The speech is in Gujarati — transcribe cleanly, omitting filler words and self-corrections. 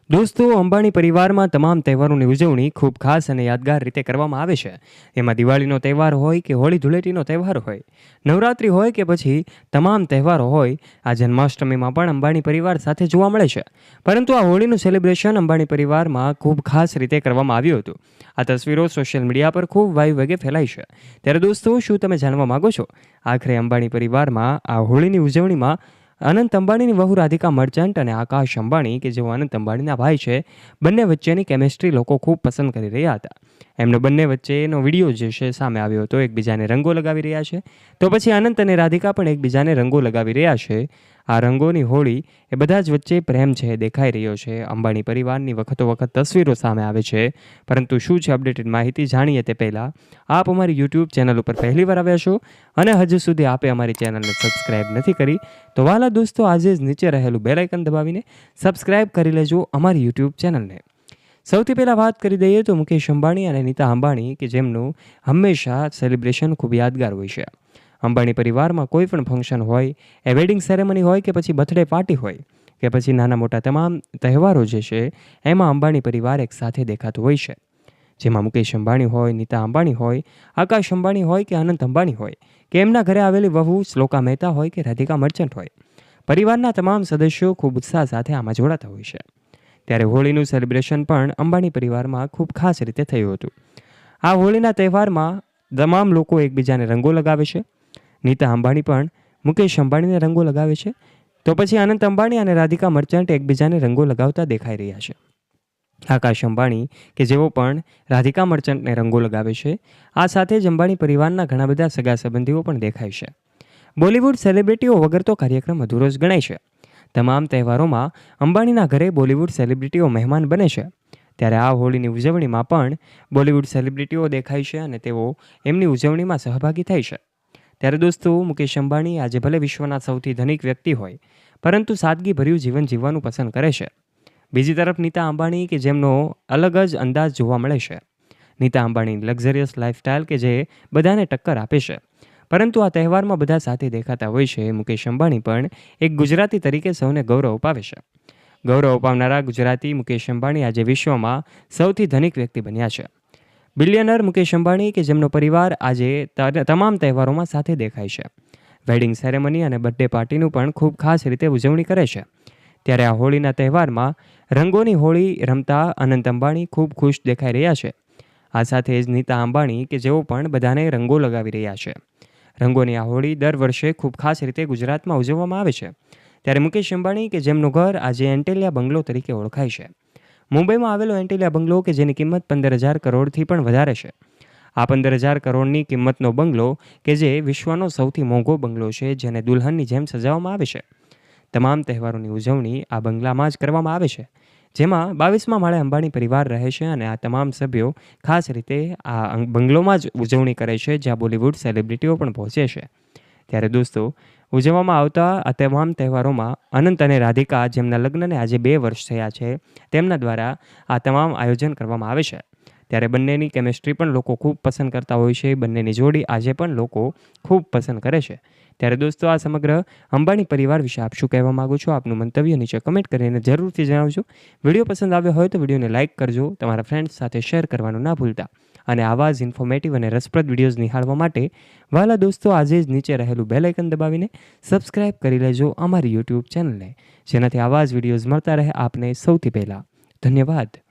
દોસ્તો, અંબાણી પરિવારમાં તમામ તહેવારોની ઉજવણી ખૂબ ખાસ અને યાદગાર રીતે કરવામાં આવે છે. એમાં દિવાળીનો તહેવાર હોય કે હોળી ધૂળેટીનો તહેવાર હોય, નવરાત્રિ હોય કે પછી તમામ તહેવારો હોય, આ જન્માષ્ટમીમાં પણ અંબાણી પરિવાર સાથે જોવા મળે છે. પરંતુ આ હોળીનું સેલિબ્રેશન અંબાણી પરિવારમાં ખૂબ ખાસ રીતે કરવામાં આવ્યું હતું. આ તસવીરો સોશિયલ મીડિયા પર ખૂબ વાયુવેગે ફેલાઈ છે. ત્યારે દોસ્તો, શું તમે જાણવા માગો છો આખરે અંબાણી પરિવારમાં આ હોળીની ઉજવણીમાં અનંત અંબાણીની વહુ રાધિકા મર્ચન્ટ અને આકાશ અંબાણી, કે જેઓ અનંત અંબાણીના ભાઈ છે, બંને વચ્ચેની કેમિસ્ટ્રી લોકો ખૂબ પસંદ કરી રહ્યા હતા. એમનો બંને વચ્ચેનો વિડીયો જે છે સામે આવ્યો હતો. એકબીજાને રંગો લગાવી રહ્યા છે. તો પછી અનંત અને રાધિકા પણ એકબીજાને રંગો લગાવી રહ્યા છે. આ રંગોની હોળી એ બધા જ વચ્ચે પ્રેમ છે દેખાઈ રહ્યો છે. અંબાણી પરિવારની વખતો વખત તસવીરો સામે આવે છે. પરંતુ શું છે અપડેટેડ માહિતી જાણીએ તે પહેલાં આપ અમારી યુટ્યુબ ચેનલ ઉપર પહેલીવાર આવ્યા છો અને હજુ સુધી આપે અમારી ચેનલને સબસ્ક્રાઈબ નથી કરી તો વાલા દોસ્તો, આજે જ નીચે રહેલું બેલ આઇકન દબાવીને સબસ્ક્રાઈબ કરી લેજો અમારી યુટ્યુબ ચેનલને. સૌથી પહેલાં વાત કરી દઈએ તો મુકેશ અંબાણી અને નીતા અંબાણી, કે જેમનું હંમેશા સેલિબ્રેશન ખૂબ યાદગાર હોય છે. અંબાણી પરિવારમાં કોઈ પણ ફંક્શન હોય, એ વેડિંગ સેરેમની હોય કે પછી બર્થડે પાર્ટી હોય કે પછી નાના મોટા તમામ તહેવારો જે છે એમાં અંબાણી પરિવાર એક સાથે દેખાતું હોય છે. જેમાં મુકેશ અંબાણી હોય, નીતા અંબાણી હોય, આકાશ અંબાણી હોય કે અનંત અંબાણી હોય કે એમના ઘરે આવેલી વહુ શ્લોકા મહેતા હોય કે રાધિકા મર્ચન્ટ હોય, પરિવારના તમામ સદસ્યો ખૂબ ઉત્સાહ સાથે આમાં જોડાતા હોય છે. ત્યારે હોળીનું સેલિબ્રેશન પણ અંબાણી પરિવારમાં ખૂબ ખાસ રીતે થયું હતું. આ હોળીના તહેવારમાં તમામ લોકો એકબીજાને રંગો લગાવે છે. નીતા અંબાણી પણ મુકેશ અંબાણીને રંગો લગાવે છે. તો પછી અનંત અંબાણી અને રાધિકા મર્ચન્ટ એકબીજાને રંગો લગાવતા દેખાઈ રહ્યા છે. આકાશ અંબાણી, કે જેઓ પણ રાધિકા મર્ચન્ટને રંગો લગાવે છે. આ સાથે જ અંબાણી પરિવારના ઘણા બધા સગા સંબંધીઓ પણ દેખાય છે. બોલિવૂડ સેલિબ્રિટીઓ વગર તો કાર્યક્રમ અધૂરો જ ગણાય છે. તમામ તહેવારોમાં અંબાણીના ઘરે બોલિવૂડ સેલિબ્રિટીઓ મહેમાન બને છે. ત્યારે આ હોળીની ઉજવણીમાં પણ બોલિવૂડ સેલિબ્રિટીઓ દેખાય છે અને તેઓ એમની ઉજવણીમાં સહભાગી થાય છે. ત્યારે દોસ્તો, મુકેશ અંબાણી આજે ભલે વિશ્વના સૌથી ધનિક વ્યક્તિ હોય, પરંતુ સાદગીભર્યું જીવન જીવવાનું પસંદ કરે છે. બીજી તરફ નીતા અંબાણી, કે જેમનો અલગ જ અંદાજ જોવા મળે છે. નીતા અંબાણીની લક્ઝરિયસ લાઇફસ્ટાઇલ કે જે બધાને ટક્કર આપે છે. પરંતુ આ તહેવારમાં બધા સાથે દેખાતા હોય છે. મુકેશ અંબાણી પણ એક ગુજરાતી તરીકે સૌને ગૌરવ અપાવે છે. ગૌરવ અપાવનારા ગુજરાતી મુકેશ અંબાણી આજે વિશ્વમાં સૌથી ધનિક વ્યક્તિ બન્યા છે. બિલિયનર મુકેશ અંબાણી, કે જેમનો પરિવાર આજે તમામ તહેવારોમાં સાથે દેખાય છે. વેડિંગ સેરેમની અને બર્થડે પાર્ટીનું પણ ખૂબ ખાસ રીતે ઉજવણી કરે છે. ત્યારે આ હોળીના તહેવારમાં રંગોની હોળી રમતા અનંત અંબાણી ખૂબ ખુશ દેખાઈ રહ્યા છે. આ સાથે જ નીતા અંબાણી, કે જેઓ પણ બધાને રંગો લગાવી રહ્યા છે. રંગોની આ હોળી દર વર્ષે ખૂબ ખાસ રીતે ગુજરાતમાં ઉજવવામાં આવે છે. ત્યારે મુકેશ અંબાણી, કે જેમનું ઘર આજે એન્ટેલિયા બંગલો તરીકે ઓળખાય છે. મુંબઈમાં આવેલો એન્ટેલિયા બંગલો, કે જેની કિંમત 15,000 કરોડથી પણ વધારે છે. આ 15,000 કરોડની કિંમતનો બંગલો, કે જે વિશ્વનો સૌથી મોંઘો બંગલો છે, જેને દુલ્હનની જેમ સજાવવામાં આવે છે. તમામ તહેવારોની ઉજવણી આ બંગલામાં જ કરવામાં આવે છે. જેમાં 22મા માળે અંબાણી પરિવાર રહે છે અને આ તમામ સભ્યો ખાસ રીતે આ બંગલોમાં જ ઉજવણી કરે છે, જ્યાં બોલિવૂડ સેલિબ્રિટીઓ પણ પહોંચે છે. ત્યારે દોસ્તો, ઉજવવામાં આવતા આ તમામ તહેવારોમાં અનંત અને રાધિકા, જેમના લગ્નને આજે 2 વર્ષ થયા છે, તેમના દ્વારા આ તમામ આયોજન કરવામાં આવે છે. ત્યારે બંનેની કેમિસ્ટ્રી પણ લોકો ખૂબ પસંદ કરતા હોય છે. બંનેની જોડી આજે પણ લોકો ખૂબ પસંદ કરે છે. ત્યારે દોસ્તો, આ સમગ્ર અંબાણી પરિવાર વિશે આપ શું કહેવા માગો છો? આપનું મંતવ્ય નીચે કમેન્ટ કરીને જરૂરથી જણાવજો. વિડીયો પસંદ આવ્યો હોય તો વિડીયોને લાઇક કરજો, તમારા ફ્રેન્ડ્સ સાથે શેર કરવાનું ના ભૂલતા. અને આવા જ ઇન્ફોર્મેટિવ અને રસપ્રદ વિડીયોઝ નિહાળવા માટે વાલા દોસ્તો, આજે જ નીચે રહેલું બેલ આઇકન દબાવીને સબસ્ક્રાઇબ કરી લેજો અમારી યુટ્યુબ ચેનલને, જેનાથી આવા જ વિડીયોઝ મળતા રહે આપને સૌથી પહેલાં. ધન્યવાદ.